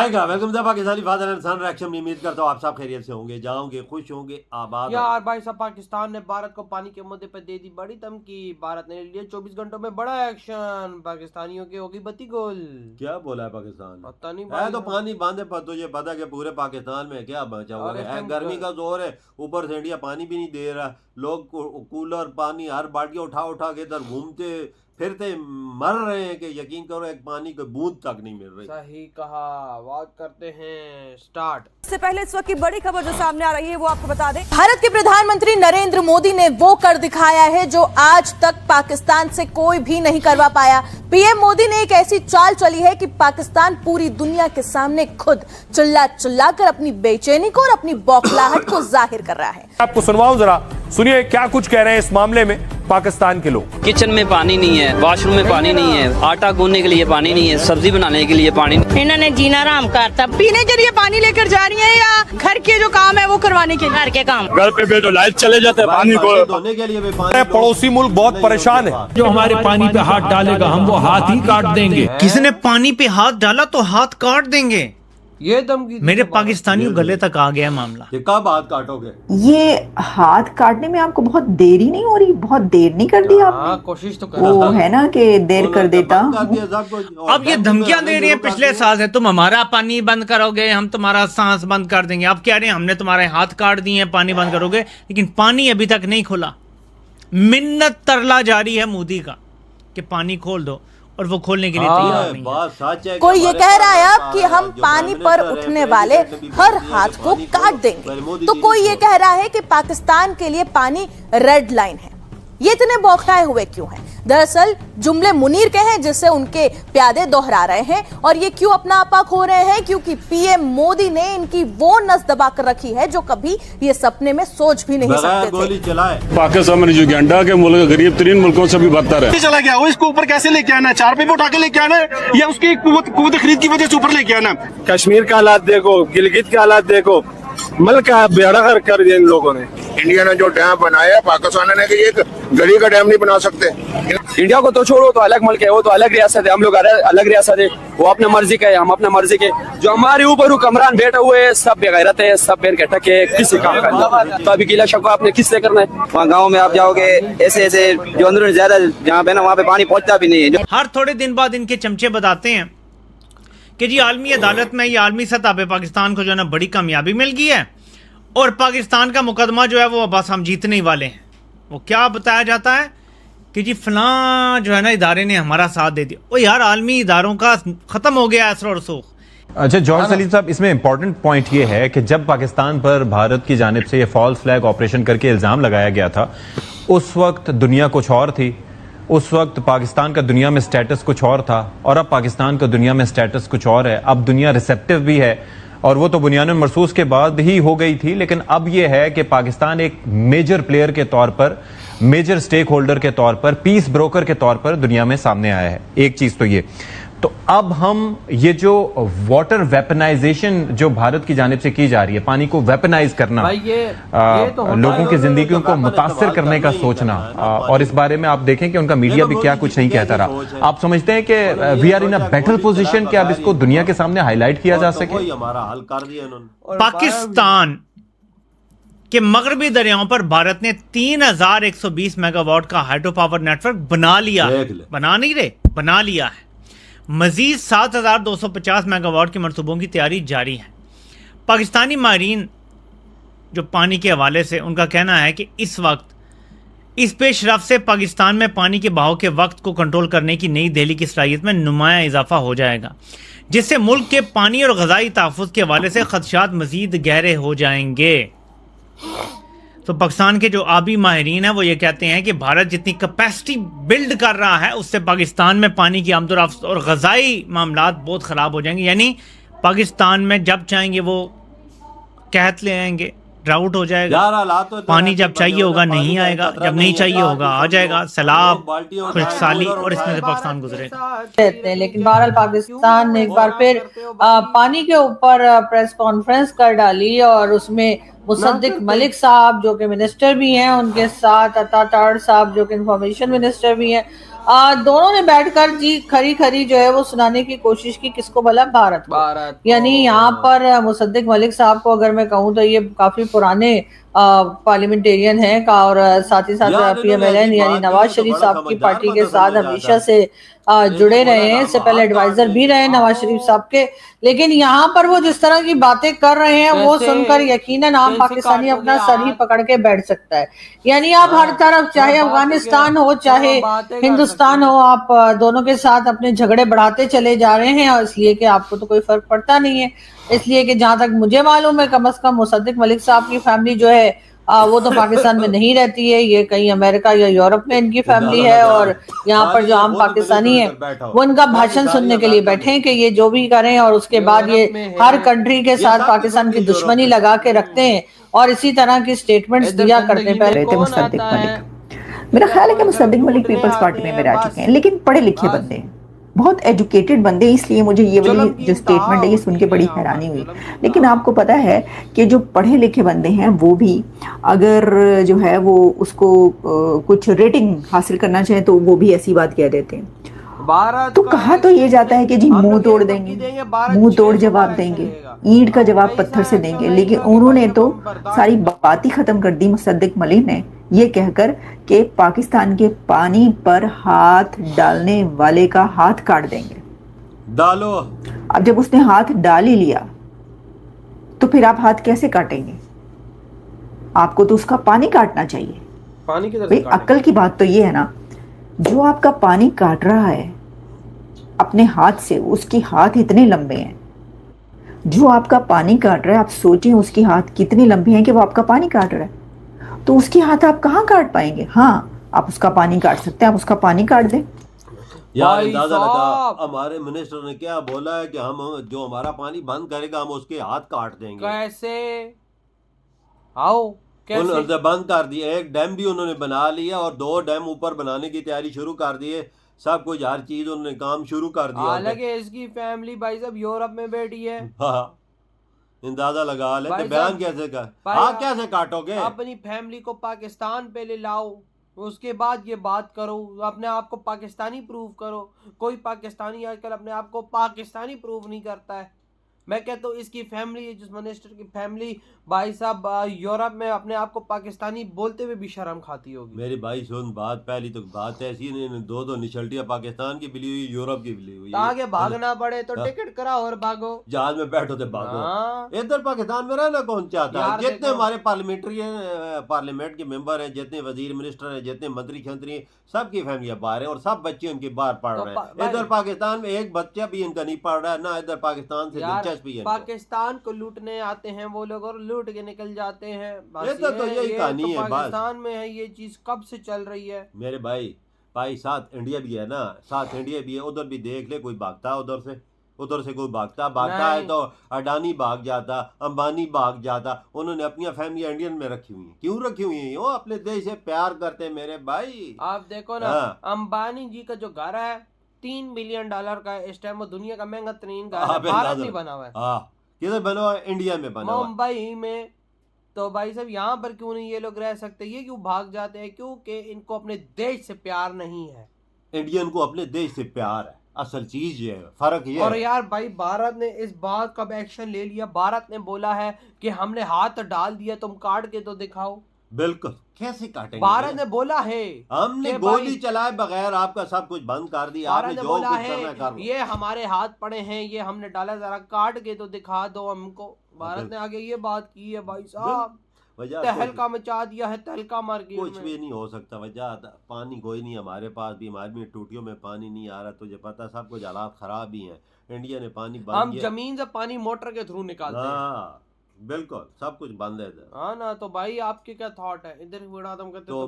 आएगा। Welcome to Pakistani father and son reaction. उम्मीद करता हूँ आप सब खैरियत से होंगे, जाओगे, खुश होंगे, आबाद। यार भाई साहब, पाकिस्तान ने भारत को पानी के मुद्दे पर दे दी बड़ी धमकी। भारत ने लिए 24 घंटों में बड़ा एक्शन। पाकिस्तानियों की होगी बत्ती गोल। क्या बोला है पाकिस्तान? पता नहीं है तो पानी बांधे पर तुझे पता कि पूरे पाकिस्तान में क्या बचा हुआ है। गर्मी का जोर है, ऊपर से इंडिया पानी भी नहीं दे रहा। लोग कूलर पानी हर बाल्टी उठा उठा के इधर घूमते फिरते मर रहे हैं कि यकीन करो एक पानी की बूंद तक नहीं मिल रही। सही कहा। बात करते हैं स्टार्ट। इससे पहले इस वक्त की बड़ी खबर जो सामने आ रही है वो आपको बता दें। भारत के प्रधानमंत्री नरेंद्र मोदी ने वो कर दिखाया है जो आज तक पाकिस्तान से कोई भी नहीं करवा पाया। पीएम मोदी ने एक ऐसी चाल चली है कि पाकिस्तान पूरी दुनिया के सामने खुद चिल्ला चिल्ला कर अपनी बेचैनी को और अपनी बौखलाहट को जाहिर कर रहा है। आपको सुनवाऊं, जरा सुनिए क्या कुछ कह रहे हैं इस मामले में पाकिस्तान के लोग। किचन में पानी नहीं है, वॉशरूम में पानी नहीं है, आटा गूंदने के लिए पानी नहीं है, सब्जी बनाने के लिए पानी नहीं। इन्होंने जीना आराम करता। पीने के लिए पानी लेकर जा रही है या घर के जो काम है वो करवाने के घर के काम? घर पे भी तो लाइट चले जाते हैं, पानी को धोने के लिए भी पानी। पड़ोसी मुल्क बहुत परेशान है। जो हमारे पानी पे हाथ डालेगा हम वो हाथ ही काट देंगे। किसी ने पानी पे हाथ डाला तो हाथ काट देंगे। ये धमकी मेरे पाकिस्तानियों गले तक आ गया मामला। ये कब हाथ काटोगे? ये हाथ काटने में आपको बहुत देरी नहीं हो रही? बहुत देर नहीं कर दी आपने? कोशिश तो वो है ना कि देर कर देता। अब ये धमकियां दे रही है पिछले साल से, तुम हमारा पानी बंद करोगे, हम तुम्हारा सांस बंद कर देंगे। अब कह रहे हैं हमने तुम्हारे हाथ काट दिए हैं, पानी बंद करोगे, लेकिन पानी अभी तक नहीं खुला। मिन्नत तरला जारी है मोदी का कि पानी खोल दो, और वो खोलने के लिए तैयार नहीं है। कोई ये कह रहा है अब कि हम पानी पर उठने वाले हर हाथ को काट देंगे, तो कोई ये कह रहा है कि पाकिस्तान के लिए पानी रेड लाइन है। ये इतने बौखलाए हुए क्यों हैं? दरअसल जुमले मुनीर के हैं जिससे उनके प्यादे दोहरा रहे हैं, और ये क्यों अपना आपा खो रहे हैं? क्योंकि पीएम मोदी ने इनकी वो नस दबा कर रखी है जो कभी ये सपने में सोच भी नहीं सकते थे। पाकिस्तान में जो गेंडा के मुल्क गरीब तरीन मुल्कों से भी बदतर है। चला गया वो, इसको ऊपर कैसे लेके आना? 4 पे उठा के लेके आना या उसकी कुवत खरीद की वजह से ऊपर लेके आना? कश्मीर का हालात देखो, गिलगित के हालात देखो, मुल्क का बेड़ा कर दिया इन लोगों ने। इंडिया ने जो डैम बनाया, पाकिस्तान ने एक गली का डैम नहीं बना सकते। इंडिया को तो छोड़ो, तो अलग मुल्क है, वो तो अलग रियासत है, हम लोग अलग रियासत है। वो अपने मर्जी का है, हम अपने मर्जी के। जो हमारे ऊपर हुक्मरान बैठे हुए हैं सब बेगैरत है, सब बेर कहता के किसी काम का। तो अभी गीला शक आपने किससे करना है? वहाँ गाँव में आप जाओगे ऐसे ऐसे जो अंदर ज्यादा जहाँ पे ना वहाँ पे पानी पहुँचता भी नहीं है। हर थोड़े दिन बाद इनके चमचे बताते हैं कि जी आलमी अदालत में, या आलमी सतह पे पाकिस्तान को जो है ना बड़ी कामयाबी मिल गई है, और पाकिस्तान का मुकदमा जो है वो बस हम जीतने ही वाले हैं। वो क्या बताया जाता है कि जी फलां जो है ना इदारे ने हमारा साथ दे दिया। ओ यार, आलमी इदारों का ख़त्म हो गया असर और रसूख। अच्छा जॉर्ज सलीम साहब, इसमें इंपॉर्टेंट पॉइंट ये है कि जब पाकिस्तान पर भारत की जानिब से ये फॉल्स फ्लैग ऑपरेशन करके इल्ज़ाम लगाया गया था, उस वक्त दुनिया कुछ और थी। उस वक्त पाकिस्तान का दुनिया में स्टेटस कुछ और था, और अब पाकिस्तान का दुनिया में स्टेटस कुछ और है। अब दुनिया रिसेप्टिव भी है, और वो तो बुनियादन मरसूस के बाद ही हो गई थी, लेकिन अब ये है कि पाकिस्तान एक मेजर प्लेयर के तौर पर, मेजर स्टेक होल्डर के तौर पर, पीस ब्रोकर के तौर पर दुनिया में सामने आया है। एक चीज तो ये, तो अब हम ये जो वाटर वेपनाइजेशन जो भारत की जानिब से की जा रही है, पानी को वेपनाइज करना, तो लोगों की जिंदगियों को मुतासर करने का सोचना, और इस बारे में आप देखें कि उनका मीडिया भी क्या कुछ नहीं कहता रहा। आप समझते हैं कि we are in a better position कि अब इसको दुनिया के सामने हाईलाइट किया जा सके? पाकिस्तान के मगरबी दरियाओं पर भारत ने 3120 मेगावाट का हाइड्रो पावर नेटवर्क बना लिया है। बना लिया है। मजीद 7250 मेगावाट के मनसूबों की तैयारी जारी है। पाकिस्तानी माहिरीन जो पानी के हवाले से, उनका कहना है कि इस वक्त इस पेशरफ से पाकिस्तान में पानी के बहाव के वक्त को कंट्रोल करने की नई दिल्ली की सलाहियत में नुमाया इजाफा हो जाएगा, जिससे मुल्क के पानी और ग़ज़ाई तहफ़्फ़ुज़ के हवाले से खदशात मजीद गहरे हो जाएंगे। तो पाकिस्तान के जो आबी माहिरीन हैं वो ये कहते हैं कि भारत जितनी कैपेसिटी बिल्ड कर रहा है उससे पाकिस्तान में पानी की आमदोरफ्त और ग़ज़ाई मामलात बहुत ख़राब हो जाएंगे। यानी पाकिस्तान में जब चाहेंगे वो कहत ले आएंगे, ड्राउट हो जाएगा, पानी जब चाहिए होगा नहीं आएगा, जब नहीं चाहिए होगा आ जाएगा, सैलाब, खुशहाली, और इसमें से पाकिस्तान गुजरेगा। लेकिन बहरहाल पाकिस्तान ने एक बार फिर पानी के ऊपर प्रेस कॉन्फ्रेंस कर डाली, और उसमें मुसद्दिक मलिक साहब जो कि मिनिस्टर भी हैं, उनके साथ अता ताड़ साहब जो कि इंफॉर्मेशन मिनिस्टर भी हैं, दोनों ने बैठकर जी खरी खरी जो है वो सुनाने की कोशिश की, किसको भला? भारत को। यानी यहाँ पर मुसद्दिक मलिक साहब को अगर मैं कहूँ तो ये काफी पुराने पार्लियामेंटेरियन हैं और साथ ही साथ PMLN यानी नवाज शरीफ साहब की पार्टी के साथ हमेशा से जुड़े रहे हैं, इससे पहले एडवाइजर भी रहे नवाज शरीफ साहब के। लेकिन यहाँ पर वो जिस तरह की बातें कर रहे हैं वो सुनकर यकीनन आम पाकिस्तानी अपना सर ही पकड़ के बैठ सकता है। यानी आप हर तरफ, चाहे अफगानिस्तान हो चाहे हिंदुस्तान हो, आप दोनों के साथ अपने झगड़े बढ़ाते चले जा रहे हैं, और इसलिए कि आपको तो कोई फर्क पड़ता नहीं है। इसलिए कि जहां तक मुझे मालूम है, कम से कम मुसद्दिक मलिक साहब की फैमिली जो है वो तो पाकिस्तान में नहीं रहती है, ये कहीं अमेरिका या यूरोप में इनकी फैमिली है। और यहाँ पर जो आम पाकिस्तानी है वो इनका भाषण सुनने के लिए बैठे हैं कि ये जो भी करें, और उसके बाद ये हर कंट्री के साथ पाकिस्तान की दुश्मनी लगा के रखते हैं और इसी तरह की स्टेटमेंट्स दिया करते हैं। पहले थे मुसद्दिक मलिक, मेरा ख्याल है कि मुसद्दिक मलिक पीपल्स पार्टी में रह चुके हैं, लेकिन पढ़े लिखे बंदे हैं, बहुत एजुकेटेड बंदे, इसलिए मुझे ये वाली जो स्टेटमेंट है ये सुन के बड़ी हैरानी हुई। लेकिन आपको पता है कि जो पढ़े लिखे बंदे हैं वो भी अगर जो है वो उसको कुछ रेटिंग हासिल करना चाहे तो वो भी ऐसी बात कह देते हैं। तो कहा तो ये जाता है कि जी मुंह तोड़ देंगे, मुंह तोड़ जवाब देंगे, ईंट का जवाब पत्थर से देंगे, लेकिन उन्होंने तो सारी बात ही खत्म कर दी मुसद्दिक मलिक ने, ये कहकर कि पाकिस्तान के पानी पर हाथ डालने वाले का हाथ काट देंगे। डालो। अब जब उसने हाथ डाल ही लिया तो फिर आप हाथ कैसे काटेंगे? आपको तो उसका पानी काटना चाहिए। पानी भाई अक्ल की बात तो ये है ना, जो आपका पानी काट रहा है अपने हाथ से, उसके हाथ इतने लंबे हैं, जो आपका पानी काट रहा है, आप सोचिए उसके हाथ कितने लंबे हैं कि वो आपका पानी काट रहा है, तो उसके हाथ आप कहाँ काट पाएंगे? हाँ, आप उसका पानी काट सकते हैं, आप उसका पानी काट दें। यार अंदाजा लगा हमारे मिनिस्टर ने क्या बोला है कि हम जो हमारा पानी बंद करेगा हम उसके हाथ काट देंगे। कैसे? आओ उन्होंने बंद कर दिया, एक डैम भी उन्होंने बना लिया और 2 डैम ऊपर बनाने की तैयारी शुरू कर दी है, सब कुछ हर चीज उन्होंने काम शुरू कर दिया। हालांकि इसकी फैमिली भाई साहब यूरोप में बैठी है। हाँ, अंदाजा लगा लेते, बयान कैसे कर, हाँ कैसे काटोगे? अपनी फैमिली को पाकिस्तान पे ले लाओ, उसके बाद ये बात करो, अपने आप को पाकिस्तानी प्रूव करो। कोई पाकिस्तानी आजकल अपने आप को पाकिस्तानी प्रूव नहीं करता है। मैं कहता हूँ इसकी फैमिली, जिस मिनिस्टर की फैमिली भाई साहब यूरोप में अपने आप को पाकिस्तानी बोलते हुए भी शर्म खाती होगी। मेरे भाई सुन बात, पहली तो बात ऐसी नहीं, 2 निशल्टियां पाकिस्तान की भी ली हुई, यूरोप की भी ली हुई। आगे भागना पड़े तो टिकट कराओ और भागो, जहाज में बैठो तो भागो। इधर पाकिस्तान में रहना कौन चाहता है? जितने हमारे पार्लियामेंट के मेंबर हैं, जितने वजीर मिनिस्टर हैं, जितने मंत्री शंत्री हैं, सबकी फैमिलियां बाहर है और सब बच्चे उनके बाहर पढ़ रहे हैं। इधर पाकिस्तान में एक बच्चा भी इनका नहीं पढ़ रहा है ना, इधर पाकिस्तान से दिलचस्पी है। पाकिस्तान को लूटने आते हैं वो लोग और लूट के निकल जाते हैं। तो यही कहानी है। पाकिस्तान में है ये चीज कब से चल रही है मेरे भाई साथ इंडिया भी है ना, साथ इंडिया भी है, उधर भी देख ले कोई भागता है उधर से कोई भागता है तो अडानी भाग जाता, अंबानी भाग जाता। उन्होंने अपनी फैमिली इंडियन में रखी हुई है। क्यों रखी हुई है? वो अपने देश से प्यार करते हैं मेरे भाई। आप देखो ना, अंबानी जी का जो घर है $3 बिलियन का, इस टाइम वो दुनिया का महंगा तरीन घर है, भारत में बना हुआ है। किधर बना हुआ है? इंडिया में बना हुआ, मुंबई में। तो भाई साहब यहाँ पर क्यों नहीं ये लोग रह सकते? ये क्यों भाग जाते हैं? क्योंकि इनको अपने देश से प्यार नहीं है। इंडियन को अपने देश से प्यार है, असल चीज ये है, फर्क ये और है। यार भाई भारत ने इस बात का एक्शन ले लिया। भारत ने बोला है कि हमने हाथ डाल दिया, तुम काट के तो दिखाओ। बिल्कुल, कैसे काटेंगे? भारत ने बोला है हमने गोली चलाए बगैर आपका सब कुछ बंद कर दिया। आपने जो बोला कुछ है करना कर लो। ये हमारे हाथ पड़े हैं, ये हमने डाला, जरा काट के तो दिखा दो हमको। भारत ने आगे ये बात की है भाई साहब, तहलका मचा दिया है, तहलका मार के। कुछ भी नहीं हो सकता। वजह पानी कोई नहीं हमारे पास भी, हमारी टूटियों में पानी नहीं आ रहा। तुझे पता सब कुछ हालात खराब ही हैं। इंडिया ने पानी बंद हम जमीन से पानी मोटर के थ्रू निकालते हैं। बिल्कुल सब कुछ बंद है इधर। हाँ ना, तो भाई आपके क्या थॉट है? इधर तो